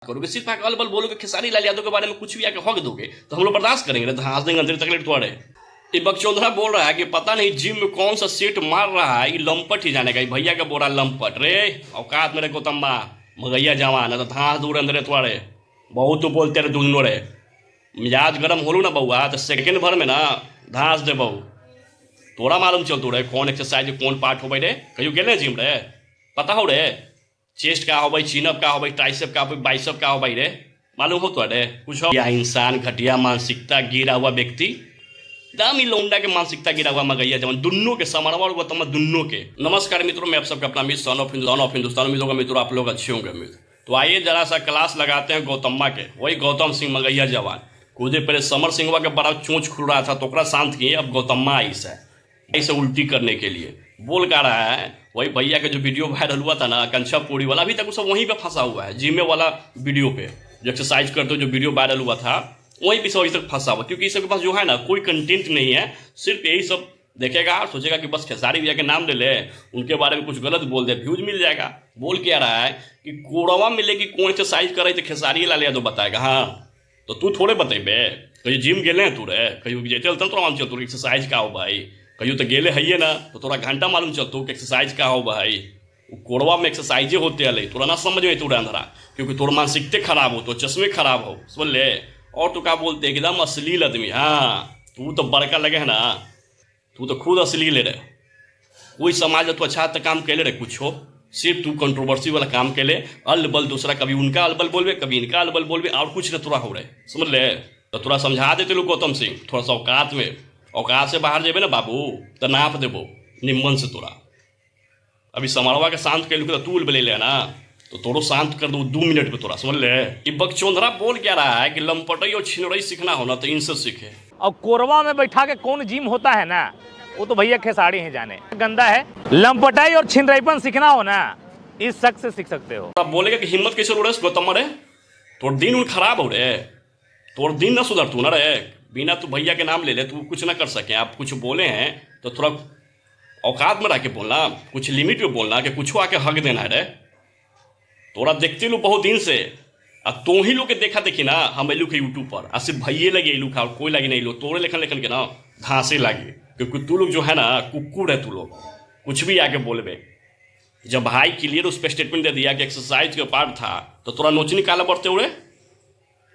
करोगे, सिर्फ आके अलबल बोलोगे खेसारी लाल यादव के बारे में कुछ भी आके हक दोगे तो हम लोग बर्दाश्त करेंगे ना, हंस देंगे अंदर तकलीफ तुम्हारे। ये बकचोदरा बोल रहा है कि पता नहीं जिम में कौन सा सेट मार रहा है, ये लंपट ही जाने का, भैया का बोरा लंपट रे। औकात मेरे गौतम्बा मगैया जवान तो धांस दूर अंदर तुम्हारे, बहुत तो बोलते रहे दुनों रे। मिजाज गर्म होलू ना बउआ तो सेकेंड भर में ना धांस दे बहू। तोरा मालूम चलतू रे कौन एक्सरसाइज कौन पार्ट हो भाई रे, कहियो गेले जिम रे, पता हो रे चेस्ट का हो भाई, चिनअप का हो भाई, ट्राइसेप का हो भाई, बाइसेप का हो भाई रे, मालूम हो तो रे कुछ हो? या इंसान घटिया मानसिकता गिरा हुआ व्यक्ति, दामी लौंडा के मानसिकता गिरा हुआ मगैया जवान, दुन्नों के समरवा और गौतम दुन्नों के। नमस्कार मित्रों, मैं आप सबका अपना मित्र सन ऑफ हिंदुस्तान। उम्मीद होगा मित्रों आप लोग अच्छे होंगे मित्र। तो आइए जरा सा क्लास लगाते हैं गौतम्मा के, वही गौतम सिंह मगैया जवान। कुछ देर पहले समर सिंहवा के बड़ा चोंच खुल रहा था तो ओकरा शांत किए, अब गौतम्मा आई से ऐसे उल्टी करने के लिए बोल का रहा है। वही भैया का जो वीडियो वायरल हुआ था ना कंचा पूरी वाला, अभी तक वो सब वहीं पे फंसा हुआ है, जिम वाला वीडियो पे जो एक्सरसाइज करते हो जो वीडियो वायरल हुआ था वहीं पे सब अभी तक फंसा हुआ, क्योंकि इस सबके पास जो है ना कोई कंटेंट नहीं है, सिर्फ यही सब देखेगा और सोचेगा कि बस खेसारी भैया के नाम ले ले, उनके बारे में कुछ गलत बोल दे, व्यूज मिल जाएगा। बोल क्या रहा है कि कोड़वा मिले कि कौन एक्सरसाइज करे तो खेसारी लाल यादव बताएगा। हाँ तो तू थोड़े बतेबे, कहीं जिम गेले हैं तू रे, कहीं जे चलता तो मालूम चलतो एक्सरसाइज का हो भाई, कहीं तो गेले है ना तो तोरा घंटा मालूम चलतो कि एक्सरसाइज का हो भाई। कोड़वा में एक्सरसाइजे होते अले तोरा ना समझ में तोरा अंधरा, क्योंकि तोर मानसिकते खराब हो, तो चश्मे खराब हो, समझ ले। और तो क्या बोलते एकदम अश्लील आदमी। हाँ तू तो बड़का लगे है ना, तू तो खुद अश्लील रे। कोई समाज तो अच्छा तो काम कैले रे कुछ हो, सिर्फ तू कंट्रोवर्सी वाला काम कैले, अल बल दूसरा, कभी उनका अलबल बोलबे कभी इनका अलबल बोलबे, और कुछ न तोरा हो रहे, समझ ले। तो तोरा समझा देते लोग गौतम सिंह थोड़ा सा औकात में, औकात से बाहर जेबे ना बाबू तो नाप देबो निम्मन से तोरा। अभी समारोह के शांत कैलू तो तू बोले ले ना तो तोरो शांत कर दो 2 मिनट में तोरा, समझ ले। ये बकचोदरा बोल क्या रहा है कि लंपटई और छिनरई सीखना हो ना तो इनसे सीखे। और कोरवा में बैठा के कौन जिम होता है ना, वो तो भैया खेसाड़ी ही जाने। गंदा है, लंपटाई और छिनराईपन सीखना हो ना इस शख्स से सीख सकते हो। अब बोलेगा कि हिम्मत कैसे उड़े गौतम रे, तोर दिन उन खराब हो रे, तोर दिन ना सुधर तू ना रे, बिना तू भैया के नाम ले ले तू कुछ ना कर सके। आप कुछ बोले हैं तो थोड़ा औकात में रह के बोलना, कुछ लिमिट में बोलना, कि कुछ आके हक देना है रे। तोरा देखते लो बहुत दिन से, अब तो ही लोग के देखा देखी ना हम एलू के यूट्यूब पर, आ सिर्फ भैये लगे एलू खा, कोई लगे नहीं लो, तोरे लेखन लेखन के ना घासे लगे, क्योंकि तू लोग जो है ना कुक्कुर है, तू लोग कुछ भी आके बोलबे। जब भाई क्लियर उस पर स्टेटमेंट दे दिया कि एक्सरसाइज का पार्ट था तो तोरा नोचनी काला बढ़ते उड़े।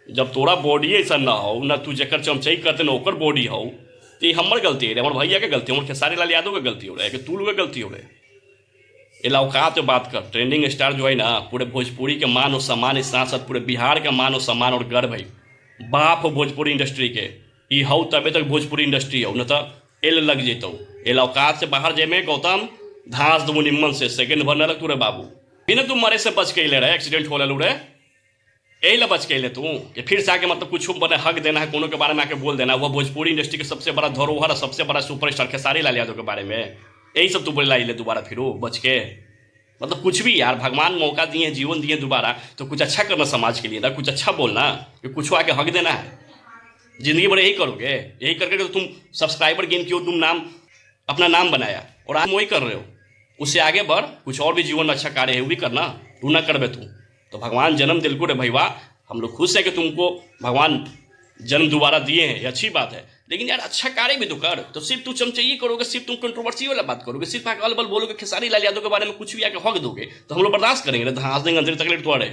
जब तोरा बॉडी ऐसा ना हो ना, तू जकर चमचई करते ना ओकर बॉडी हो, तो ये हमार गलती है, हमारे भैया के गलती है, हमारे खेसारी लाल यादव के गलती हो रहा है, कि तू लोग के गलती हो रहा है। औकात में बात कर, ट्रेंडिंग स्टार जो है ना पूरे भोजपुरी के मान और सम्मान, इस साथ साथ पूरे बिहार का मान और सम्मान और गर्व है, बाप हो भोजपुरी इंडस्ट्री के, ये हो तबे तक भोजपुरी इंडस्ट्री हो, न तो एल लग जेतो। एल औकात से बाहर जेमे गौतम धांस दो निम्मन से, सेकेंड भर न लग तू रे बाबू, बिना तू मरे से बच के ले रहे, एक्सीडेंट हो लू रे, यही ला बच के ले तू कि फिर से आके मतलब कुछ बने हक देना है, कोनो के बारे में आके बोल देना। वह भोजपुरी इंडस्ट्री के सबसे बड़ा धरोहर, सबसे बड़ा सुपरस्टार खेसारी लाल यादव के बारे में यही सब तू बोले लाई ले दोबारा फिर बच के, मतलब कुछ भी यार, भगवान मौका दिए, जीवन दिए दोबारा, तो कुछ अच्छा करना समाज के लिए ना, कुछ अच्छा बोलना, कि कुछ आके हक देना है। जिंदगी भर यही करोगे, यही करके तो तुम सब्सक्राइबर गेन किया, तुम नाम अपना नाम बनाया और आज वही कर रहे हो। उससे आगे बढ़, कुछ और भी जीवन में अच्छा कार्य है वो भी करना, तू ना करबे तू तो भगवान जन्म दिल को रे भैया, हम लोग खुश है कि तुमको भगवान जन्म दोबारा दिए हैं, ये अच्छी बात है, लेकिन यार अच्छा कार्य भी तो कर। तो सिर्फ तू चमचई करोगे, सिर्फ तुम कंट्रोवर्सी वाला बात करोगे, सिर्फ आके अलबल बोलोगे खेसारी लाल यादव के बारे में कुछ भी आके हक दोगे तो हम लोग बर्दाश्त करेंगे, हंस देंगे अंदर तकलीफ तुम्हारे।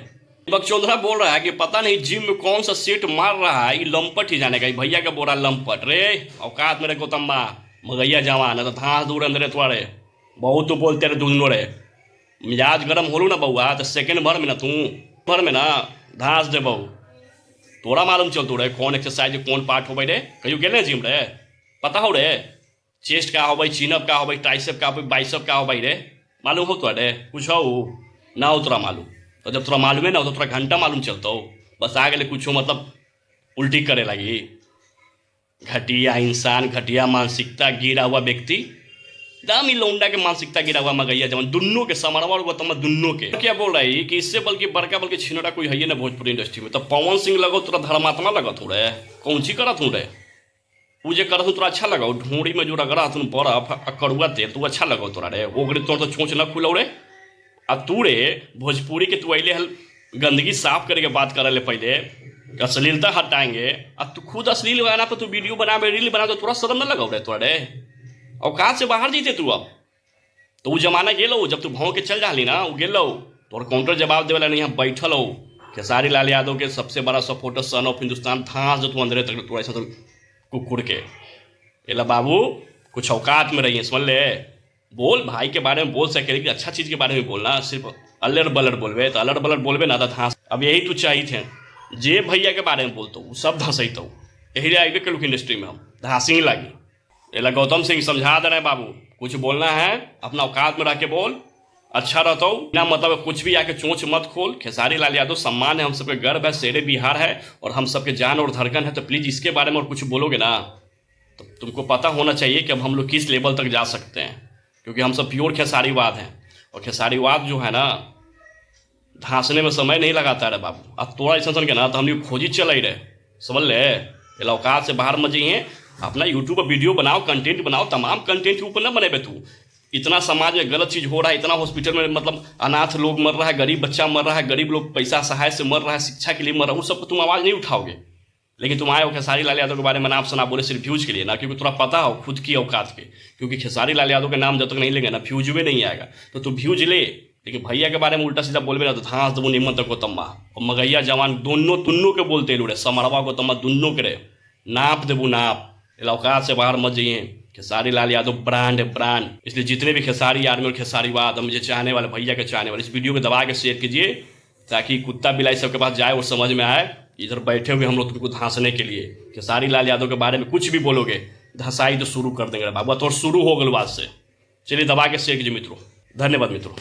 बकचोदरा बोल रहा है कि पता नहीं जिम में कौन सा सेट मार रहा है, ये लंपट ही जाने का, भैया का बोरा लंपट रे। औकात मेरे गौतम्बा मगैया जवान तो धांस दूर अंदर तुम्हारे, बहुत तो बोलते रहे दुनों रे। मिजाज गर्म होलू ना बउआ तो सेकेंड भर में ना तू भर में ना धांस दे बहू। तोरा मालूम चलतू रे कौन एक्सरसाइज कौन पार्ट हो भाई रे, कहीं गेले जिम रे, पता हो रे चेस्ट का हो भाई, चिनअप का हो भाई, ट्राइसेप का हो भाई, बाइसेप का हो भाई रे, मालूम हो तो रे कुछ हो ना हो तोरा मालूम। तो जब तोरा मालूम है ना तो तोरा घंटा मालूम चलता हो, बस आ गए कुछ हो मतलब उल्टी करे लगी। घटिया इंसान, घटिया मानसिकता गिरा हुआ व्यक्ति, दामी लौंडा के मानसिकता गिरा हुआ मगैया जवान, दुन्नों के समरवा और गौतम दुन्नों के। क्या बोल रहा है कि इससे बल्कि बड़का बल्कि छिनरा कोई है ना भोजपुरी इंडस्ट्री में, तो पवन सिंह लगो तोरा धर्मात्मा लगत हो रे, कौन सी करत हूँ रे, वो जे करत हूँ तोरा अच्छा लगो, ढूंढी में जो रगड़ा तुम बर्फ कड़ुआ तेल तू अच्छा लगो तोरा रे, ओगरे तोर तो चोंच न खुलो रे। आ तू रे भोजपुरी के तू अले हल गंदगी साफ करके बात कर ले पहले, अश्लीलता हटाएंगे। अब तू खुद अश्लील गाना पर तू वीडियो बना रील बना तो थोड़ा शर्म न लगाओ रे तोड़े, औकात से बाहर जीते तू। अब तो वो जमाना गेलो जब तू भाव के चल जाली ना, वो गेलो तोर काउंटर जवाब देवे नहीं, हम बैठल हो। खेसारी लाल यादव के सबसे बड़ा सपोर्टर, सन ऑफ हिंदुस्तान, था जो तू अंदर तक तोड़ा ऐसा तो कुकुड़ के एला बाबू कुछ औकात में रहिए, समझ ले। बोल भाई के बारे में बोल सके, लेकिन अच्छा चीज़ के बारे में बोलना। सिर्फ अल्लड़ बल्लड़ बोलबे तो अल्लड़ बल्लड़ बोलबे ना तो धांस। अब यही तू चाहिए थे, जे भैया के बारे में बोलते वो सब धंसत हो, यही आइबे के लोग इंडस्ट्री में हम धांसी ही लगी। एला गौतम सिंह समझा दे रहे बाबू, कुछ बोलना है अपना औकात में रह के बोल, अच्छा रहता हो ना। मतलब कुछ भी आके चोंच मत खोल। खेसारी लाल यादव सम्मान है, हम सबके गर्व है, शेरे बिहार है और हम सबके जान और धड़कन है। तो प्लीज़ इसके बारे में और कुछ बोलोगे ना तो तुमको पता होना चाहिए कि अब हम लोग किस लेवल तक जा सकते हैं, क्योंकि हम सब प्योर खेसारीवाद हैं। और खेसारीवाद जो है ना, धांसने में समय नहीं लगाता है बाबू। अब तोड़ा ऐसा के ना तो हम लोग खोजी चल रहे, समझ ले। औकात से बाहर मत जाइए, अपना यूट्यूब पर वीडियो बनाओ, कंटेंट बनाओ। तमाम कंटेंट के ऊपर ना बने तू। इतना समाज में गलत चीज़ हो रहा है, इतना हॉस्पिटल में मतलब अनाथ लोग मर रहा है, गरीब बच्चा मर रहा है, गरीब लोग पैसा सहाय से मर रहा है, शिक्षा के लिए मर रहा है, उस सब पर तुम आवाज़ नहीं उठाओगे। लेकिन तुम आए हो खेसारी लाल यादव के बारे में नाम सुना बोले सिर्फ व्यूज के लिए ना, क्योंकि थोड़ा पता हो खुद की औकात के। क्योंकि खेसारी लाल यादव के नाम जब तक नहीं लेंगे ना व्यूज में नहीं आएगा। तो तू व्यूज ले, लेकिन भैया के बारे में उल्टा सीधा बोलबे ना तो धांस देबो निमन तक गोतम्मा और मगैया जवान दोनों के बोलते लूड़े, समरवा गोतम्मा दोनों के रे नाप देबू नाप। औकात से बाहर मत जाइए। खेसारी लाल यादव ब्रांड है, ब्रांड। इसलिए जितने भी खेसारी आर्मी और खेसारीवाद मुझे चाहने वाले, भैया के चाहने वाले, इस वीडियो को दबा के शेयर कीजिए ताकि कुत्ता बिलाई सबके पास जाए और समझ में आए। इधर बैठे हुए हम लोग तुमको धांसने के लिए। खेसारी लाल यादव के बारे में कुछ भी बोलोगे धसाई तो शुरू कर देंगे बाबू, तो शुरू हो गल बात से। चलिए दबा के शेयर कीजिए मित्रों। धन्यवाद मित्रों।